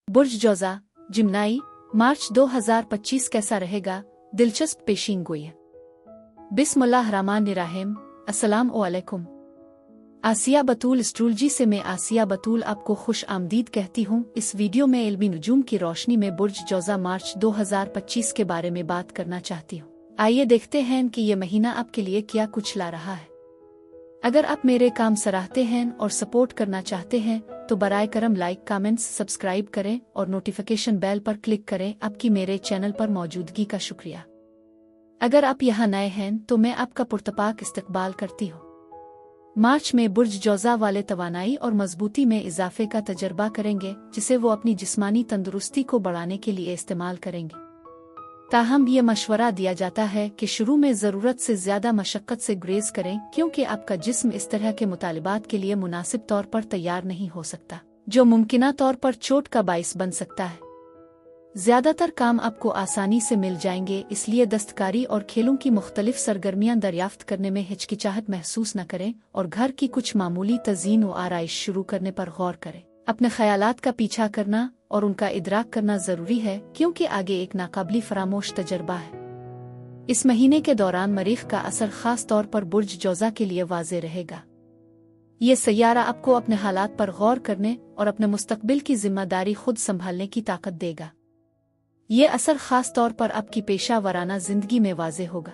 बुर्ज जौज़ा जिम्नाई मार्च 2025 कैसा रहेगा? दिलचस्प पेशीन गोई है। बिस्मिल्लाहिर्रहमानिर्रहीम। अस्सलाम वालेकुम। आसिया बतूल एस्ट्रोलॉजी से मैं आसिया बतूल आपको खुश आमदीद कहती हूँ। इस वीडियो में इल्मी नुजूम की रोशनी में बुर्ज जौज़ा मार्च 2025 के बारे में बात करना चाहती हूँ। आइए देखते हैं कि ये महीना आपके लिए क्या कुछ ला रहा है। अगर आप मेरे काम सराहते हैं और सपोर्ट करना चाहते हैं तो बराए करम लाइक, कमेंट्स, सब्सक्राइब करें और नोटिफिकेशन बेल पर क्लिक करें। आपकी मेरे चैनल पर मौजूदगी का शुक्रिया। अगर आप यहाँ नए हैं तो मैं आपका पुरतपाक इस्तकबाल करती हूँ। मार्च में बुर्ज जौज़ा वाले तवानाई और मजबूती में इजाफे का तजर्बा करेंगे, जिसे वो अपनी जिस्मानी तंदुरुस्ती को बढ़ाने के लिए इस्तेमाल करेंगे। ताहम ये मशवरा दिया जाता है कि शुरू में ज़रूरत से ज़्यादा मशक्क़त से गुरेज करें, क्योंकि आपका जिस्म इस तरह के मुतालिबात के लिए मुनासिब तौर पर तैयार नहीं हो सकता, जो मुमकिना तौर पर चोट का बाइस बन सकता है। ज़्यादातर काम आपको आसानी से मिल जाएंगे, इसलिए दस्तकारी और खेलों की मुख्तलिफ सरगर्मियाँ दरियाफ्त करने में हिचकिचाहट महसूस न करें और घर की कुछ मामूली तज़ीन व आराइश शुरू करने पर गौर करें। अपने ख्यालात का पीछा करना और उनका इदराक करना ज़रूरी है, क्योंकि आगे एक नाकाबिली फरामोश तजर्बा है। इस महीने के दौरान मरीख का असर ख़ास तौर पर बुर्ज जौज़ा के लिए वाज़े रहेगा। ये सैयारा आपको अपने हालात पर गौर करने और अपने मुस्तकबिल की जिम्मेदारी खुद संभालने की ताकत देगा। ये असर ख़ास तौर पर आपकी पेशा वराना ज़िंदगी में वाज़े होगा।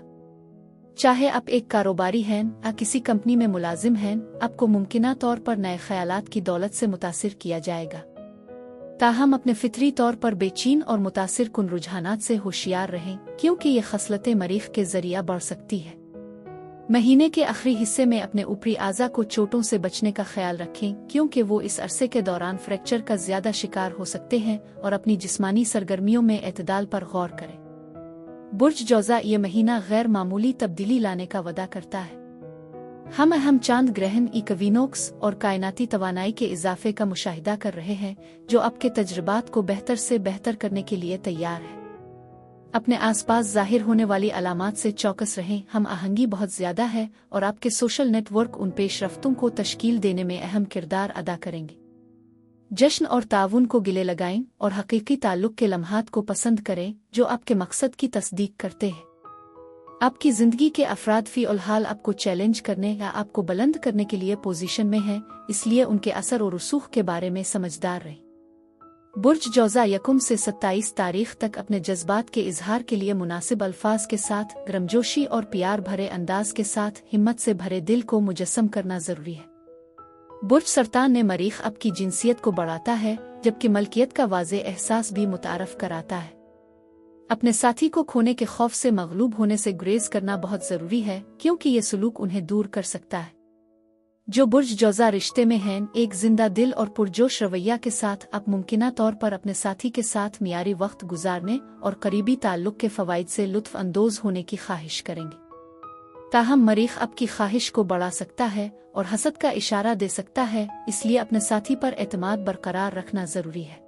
चाहे आप एक कारोबारी हैं या किसी कंपनी में मुलाजिम हैं, आपको मुमकिना तौर पर नए ख्यालात की दौलत से मुतासिर किया जाएगा। ताहम अपने फितरी तौर पर बेचैन और मुतासिर कुन रुझानात से होशियार रहें, क्योंकि ये खसलतें मरीख के जरिया बढ़ सकती है। महीने के आखिरी हिस्से में अपने ऊपरी आज़ा को चोटों से बचने का ख्याल रखें, क्योंकि वो इस अरसे के दौरान फ्रैक्चर का ज़्यादा शिकार हो सकते हैं, और अपनी जिस्मानी सरगर्मियों में एतदाल पर गौर करें। बुर्ज जौज़ा ये महीना गैर मामूली तब्दीली लाने का वादा करता है। हम अहम चांद ग्रहण इक्विनोक्स और कायनाती तवानाई के इजाफे का मुशाहिदा कर रहे हैं, जो आपके तजुर्बात को बेहतर से बेहतर करने के लिए तैयार है। अपने आसपास जाहिर होने वाली अलामात से चौकस रहें। हम आहंगी बहुत ज़्यादा है और आपके सोशल नेटवर्क उन पेशरफ्तों को तश्कील देने में अहम किरदार अदा करेंगे। जश्न और ताउन को गिले लगाएं और हकीकी ताल्लुक़ के लम्हात को पसंद करें, जो आपके मकसद की तस्दीक करते हैं। आपकी ज़िंदगी के अफराद फ़ी-उल-हाल आपको चैलेंज करने या आपको बुलंद करने के लिए पोजीशन में हैं, इसलिए उनके असर और रसूख के बारे में समझदार रहें। बुर्ज जौज़ा 1 से 27 तारीख तक अपने जज्बात के इजहार के लिए मुनासिब अल्फाज के साथ, गर्मजोशी और प्यार भरे अंदाज के साथ हिम्मत से भरे दिल को मुजस्सम करना ज़रूरी है। बुर्ज सरतान ने मरीख आपकी जिनसियत को बढ़ाता है, जबकि मलकियत का वाज़े एहसास भी मुतारफ कराता है। अपने साथी को खोने के खौफ से मगलूब होने से गुरेज करना बहुत ज़रूरी है, क्योंकि ये सलूक उन्हें दूर कर सकता है। जो बुर्ज जौज़ा रिश्ते में हैं, एक जिंदा दिल और पुरजोश रवैया के साथ आप मुमकिना तौर पर अपने साथी के साथ मियारी वक्त गुजारने और करीबी ताल्लुक़ के फ़वाइद से लुत्फ़ अंदोज़ होने की ख्वाहिश करेंगे। ताहम मरीख आपकी ख्वाहिश को बढ़ा सकता है और हसद का इशारा दे सकता है, इसलिए अपने साथी पर एतमाद बरकरार रखना ज़रूरी है।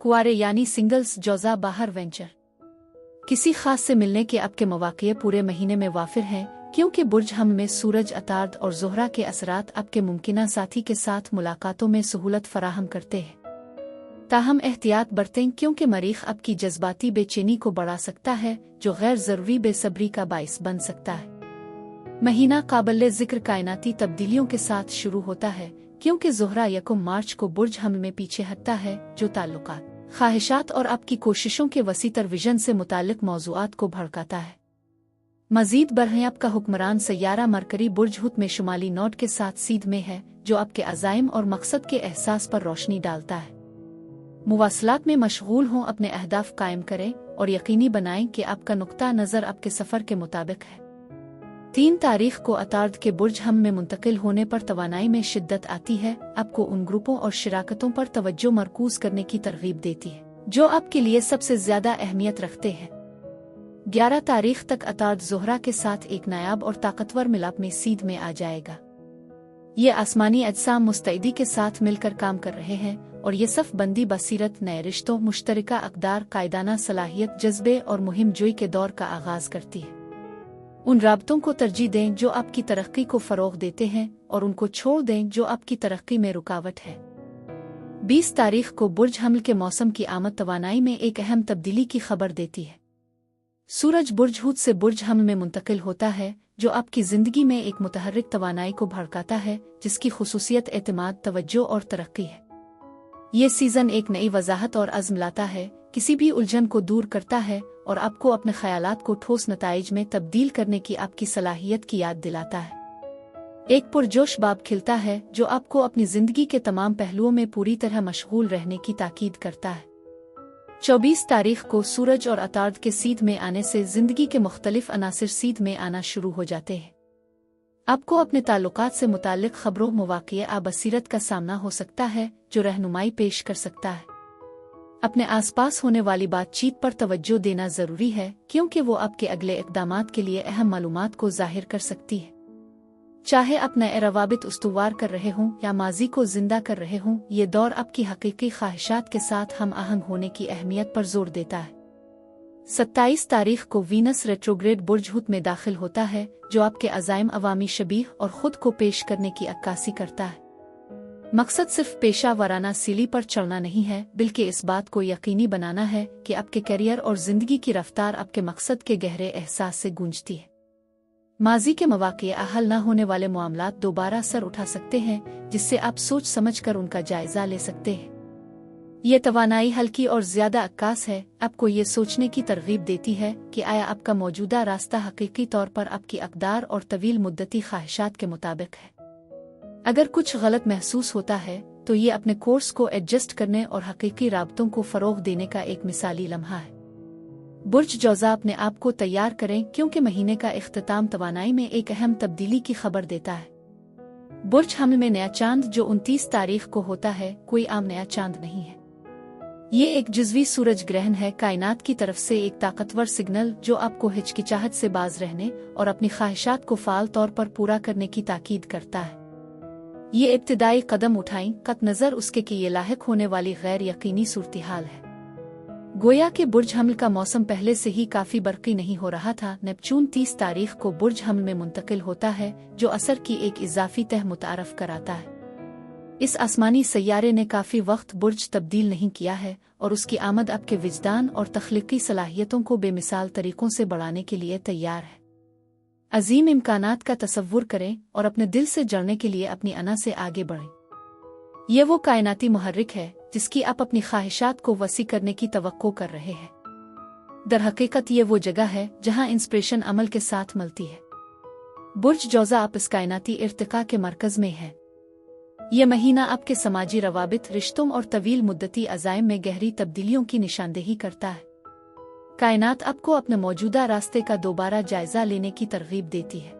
कुआरे यानी सिंगल्स जौज़ा बाहर वेंचर किसी खास से मिलने के आपके मौक़े पूरे महीने में वाफिर हैं, क्योंकि बुर्ज हम में सूरज, अतार्द और ज़ोहरा के असरात आपके मुमकिना साथी के साथ मुलाकातों में सहूलत फराहम करते हैं। ताहम एहतियात बरतें, क्योंकि मरीख आपकी जज्बाती बेचैनी को बढ़ा सकता है, जो गैर ज़रूरी बेसब्री का बाइस बन सकता है। महीना काबिल ज़िक्र कायनाती तब्दीलियों के साथ शुरू होता है, क्योंकि ज़ोहरा 1 मार्च को बुर्ज हम में पीछे हटता है, जो ताल्लुकात, ख्वाहिशात और आपकी कोशिशों के वसीतर विजन से मुताल्लिक मौज़ूआत को भड़काता है। मज़ीद बरहें आपका हुक्मरान सैयारा मरकरी बुर्ज हुत में शुमाली नोड के साथ सीध में है, जो आपके अज़ाइम और मकसद के एहसास पर रोशनी डालता है। मुवासलात में मशगूल हों, अपने अहदाफ कायम करें और यकीनी बनाएं कि आपका नुक्ता नज़र आपके सफ़र के मुताबिक है। 3 तारीख को अतार्द के बुर्ज हम में मुंतकिल होने पर तवानाई में शिद्दत आती है, आपको उन ग्रुपों और शिराकतों पर तवज्जो मरकूज करने की तरगीब देती है, जो आपके लिए सबसे ज़्यादा अहमियत रखते हैं। 11 तारीख तक अतार्द ज़ोहरा के साथ एक नायाब और ताकतवर मिलाप में सीध में आ जाएगा। ये आसमानी अजसाम मुस्तैदी के साथ मिलकर काम कर रहे हैं, और ये सफ़ बंदी बसीरत, नए रिश्तों, मुश्तरका अक़दार, कायदाना सलाहियत, जज्बे और मुहिम जोई के दौर का आगाज़ करती है। उन राब्तों को तरजीह दें जो आपकी तरक्की को फ़रोग़ देते हैं, और उनको छोड़ दें जो आपकी तरक्की में रुकावट है। 20 तारीख को बुर्ज हमल के मौसम की आमद तवानाई में एक अहम तब्दीली की खबर देती है। सूरज बुर्ज हूत से बुर्ज हमल में मुंतकिल होता है, जो आपकी ज़िंदगी में एक मुतहर्रिक तवानाई को भड़काता है, जिसकी खुसूसियत एतमाद, तवज्जो और तरक्की है। ये सीज़न एक नई वजाहत और अज़्म लाता है, किसी भी उलझन को दूर करता है और आपको अपने ख़यालात को ठोस नताइज में तब्दील करने की आपकी सलाहियत की याद दिलाता है। एक पुरजोश बाब खिलता है जो आपको अपनी ज़िंदगी के तमाम पहलुओं में पूरी तरह मशगूल रहने की ताकीद करता है। 24 तारीख को सूरज और अतार्द के सीध में आने से ज़िंदगी के मुख्तलिफ अनासिर सीध में आना शुरू हो जाते हैं। आपको अपने ताल्लुकात से मुताल्लिक खबरों, मवाक़िए बसीरत का सामना हो सकता है जो रहनुमाई पेश कर सकता है। अपने आसपास होने वाली बातचीत पर तवज्जो देना ज़रूरी है, क्योंकि वो आपके अगले इक़दामात के लिए अहम मालूमात को ज़ाहिर कर सकती है। चाहे अपने रवाबित उस्तुवार कर रहे हों या माजी को जिंदा कर रहे हों, ये दौर आपकी हकीकी ख्वाहिशात के साथ हम आहंग होने की अहमियत पर जोर देता है। 27 तारीख को वीनस रेट्रोग्रेड बुर्ज हूत में दाखिल होता है, जो आपके अज़ाइम, अवामी शबीह और ख़ुद को पेश करने की अक्कासी करता है। मकसद सिर्फ पेशा वराना सीढ़ी पर चढ़ना नहीं है, बल्कि इस बात को यकीनी बनाना है कि आपके करियर और ज़िंदगी की रफ्तार आपके मकसद के गहरे एहसास से गूंजती है। माजी के मवाक़े, हल न होने वाले मामलात दोबारा सर उठा सकते हैं, जिससे आप सोच समझ कर उनका जायजा ले सकते हैं। ये तवानाई हल्की और ज़्यादा अक्कास है, आपको ये सोचने की तरगीब देती है कि आया आपका मौजूदा रास्ता हकीकी तौर पर आपकी अक़दार और तवील मुद्दती ख्वाहिशात के मुताबिक है। अगर कुछ गलत महसूस होता है तो ये अपने कोर्स को एडजस्ट करने और हकीकी राबतों को फ़रोग़ देने का एक मिसाली लम्हा है। बुर्ज जौज़ा, अपने आप को तैयार करें, क्योंकि महीने का इख्तिताम तवानाई में एक अहम तब्दीली की खबर देता है। बुर्ज हमल में नया चांद जो 29 तारीख को होता है, कोई आम नया चांद नहीं है। ये एक जुज़वी सूरज ग्रहण है, कायनात की तरफ से एक ताकतवर सिग्नल जो आपको हिचकिचाहट से बाज रहने और अपनी ख्वाहिशात को फ़ाल तौर पर पूरा करने की ताकीद करता है। ये इब्तिदाई कदम उठाएं, कत नज़र उसके कि ये लाहिक होने वाली गैर यकीनी सूरत-ए-हाल है। गोया के बुर्ज हमल का मौसम पहले से ही काफ़ी बरक़ी नहीं हो रहा था। नेपच्यून 30 तारीख को बुर्ज हमल में मुंतकिल होता है, जो असर की एक इजाफी तह मुतारफ़ कराता है। इस आसमानी सैयारे ने काफ़ी वक्त बुर्ज तब्दील नहीं किया है और उसकी आमद आपके विजदान और तख्लीकी सलाहियतों को बेमिसाल तरीक़ों से बढ़ाने के लिए तैयार है। अजीम इम्कानात का तसव्वुर करें और अपने दिल से जड़ने के लिए अपनी अना से आगे बढ़ें। ये वो कायनाती मुहर्रिक है जिसकी आप अपनी ख्वाहिशात को वसी करने की तवक्को कर रहे हैं। दरहकीकत ये वो जगह है जहां इंस्पिरेशन अमल के साथ मिलती है। बुर्ज जौज़ा, आप इस कायनाती इर्तिका के मरकज़ में है। ये महीना आपके समाजी रवाबित, रिश्तों और तवील मुद्दती अज़ाइम में गहरी तब्दीलियों की निशानदेही करता है। कायनात आपको अपने मौजूदा रास्ते का दोबारा जायजा लेने की तरगीब देती है।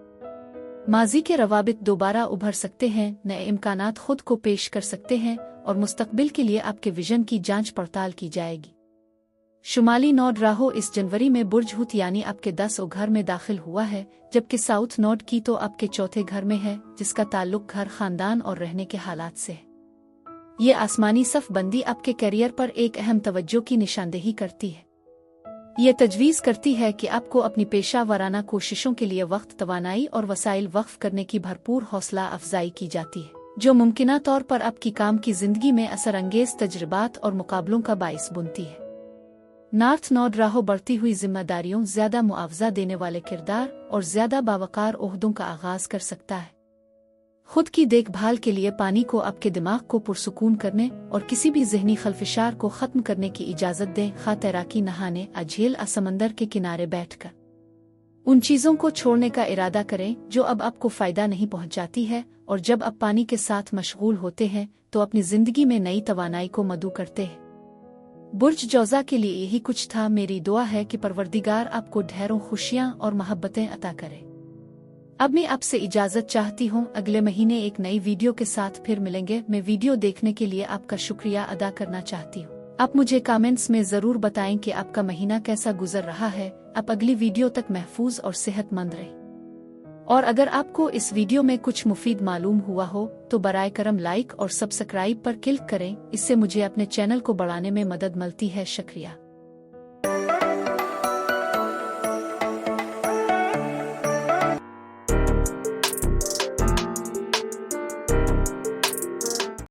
माजी के रवाबित दोबारा उभर सकते हैं, नए इम्कानात खुद को पेश कर सकते हैं और मुस्तकबिल के लिए आपके विजन की जांच पड़ताल की जाएगी। शुमाली नोड राहो इस जनवरी में बुर्ज हूत यानी आपके 10 घर में दाखिल हुआ है, जबकि साउथ नोड की तो आपके चौथे घर में है, जिसका ताल्लुक घर, खानदान और रहने के हालात से है। ये आसमानी सफ बंदी आपके करियर पर एक अहम तवज्जो की निशानदेही करती है। ये तजवीज़ करती है कि आपको अपनी पेशा वराना कोशिशों के लिए वक्त, तवानाई और वसाइल वक्फ करने की भरपूर हौसला अफजाई की जाती है, जो मुमकिना तौर पर आपकी काम की जिंदगी में असरअंगेज तजर्बात और मुकाबलों का बाइस बुनती है। नॉर्थ नोड राहो बढ़ती हुई जिम्मेदारियों, ज्यादा मुआवजा देने वाले किरदार और ज्यादा बावकार ओहदों का आगाज कर सकता है। खुद की देखभाल के लिए पानी को आपके दिमाग को पुरसुकून करने और किसी भी जहनी खलफिशार को ख़त्म करने की इजाज़त दें, खा तैराकी, नहाने, झील, समंदर के किनारे बैठकर। उन चीज़ों को छोड़ने का इरादा करें जो अब आपको फ़ायदा नहीं पहुंचाती है, और जब आप पानी के साथ मशगूल होते हैं तो अपनी ज़िंदगी में नई तवानाई को मदू करते हैं। बुर्ज जौज़ा के लिए यही कुछ था। मेरी दुआ है कि परवरदिगार आपको ढेरों खुशियाँ और मोहब्बतें अता करे। अब मैं आपसे इजाज़त चाहती हूँ। अगले महीने एक नई वीडियो के साथ फिर मिलेंगे। मैं वीडियो देखने के लिए आपका शुक्रिया अदा करना चाहती हूँ। आप मुझे कमेंट्स में ज़रूर बताएं कि आपका महीना कैसा गुजर रहा है। आप अगली वीडियो तक महफूज और सेहतमंद रहें। और अगर आपको इस वीडियो में कुछ मुफीद मालूम हुआ हो तो बराए करम लाइक और सब्सक्राइब पर क्लिक करें। इससे मुझे अपने चैनल को बढ़ाने में मदद मिलती है। शुक्रिया।